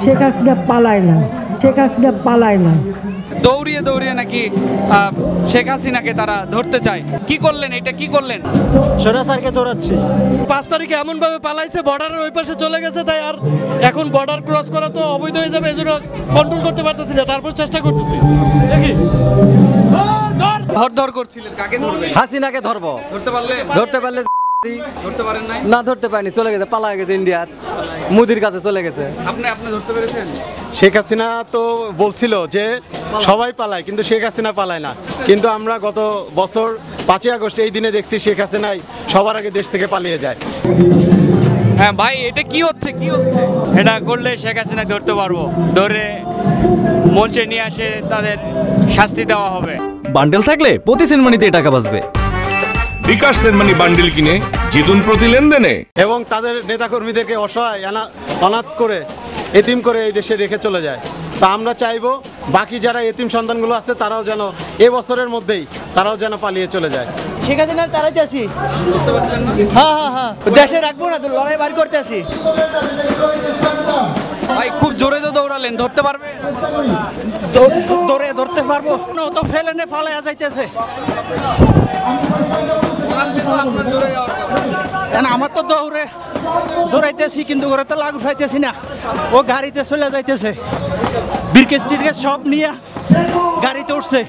শেখ হাসিনা পালায় না, শেখ হাসিনা পালায় না। দৌড়িয়ে দৌড়িয়ে নাকি শেখ হাসিনাকে তারা ধরতে চায়। কি করলেন, এটা কি করলেন? স্বৈরাচারকে দৌড়াচ্ছে। 5 তারিখে এমনভাবে পালাইছে, বর্ডারের ওই পাশে চলে গেছে, তাই আর এখন বর্ডার ক্রস করা তো অবৈধ হয়ে যাবে, এজন্য কন্ট্রোল করতে পারতেছি না, তারপর চেষ্টা করতেছি। দেখি ধর ধর করছিলেন, কাকে ধরবেন? হাসিনাকে ধরবো। ধরতে পারলে? ধরতে পারলে ধরতে পারেন নাই? না, ধরতে পারিনি, চলে গেছে, পালা গেছে ইন্ডিয়ার, মোদির কাছে চলে গেছে। আপনি ধরতে পেরেছেন? শেখ হাসিনা তো বলছিল যে সবাই পালায়, কিন্তু শেখ হাসিনা পালায় না। কিন্তু আমরা গত বছর 5ই আগস্ট এই দিনে দেখছি শেখ হাসিনাই সবার আগে দেশ থেকে পালিয়ে যায়। হ্যাঁ ভাই, এটা কি হচ্ছে, কি হচ্ছে? এটা করলে শেখ হাসিনা ধরতে পারবো, ধরে মঞ্চে নিয়ে আসে তাদের শাস্তি দেওয়া হবে। বান্ডেল থাকলে প্রতি সেনমানিতে টাকা বাঁচবে। বিকাশ সেনমানি বান্ডেল কিনে জিতুন প্রতি লেনদেনে। এবং তাদের নেতাকর্মীদেরকে অসহায় অনাথ করে, এতিম করে এই দেশে রেখে চলে যায়। তা আমরা চাইবো বাকি যারা এতিম সন্তানগুলো আছে তারাও যেন এবছরের মধ্যেই তারাও যেন পালিয়ে চলে যায়। শেখ হাসিনার তাড়াইতে আছি। হ্যাঁ, দেশে রাখবো না তো, লড়াই বার করতে আছি। ভাই খুব জোরে তো দৌড়ালেন, ধরতে পারবেন? ধরতে পারবো না, তো ফেলে নে ফালাইয়া যাইতেছে। আমার তো দৌড়াইতেছি, কিন্তু ওরা তো লাগু পাইতেছি না, ও গাড়িতে চলে যাইতেছে, ব্রিকেট টিরকেট সব নিয়ে গাড়িতে উঠছে।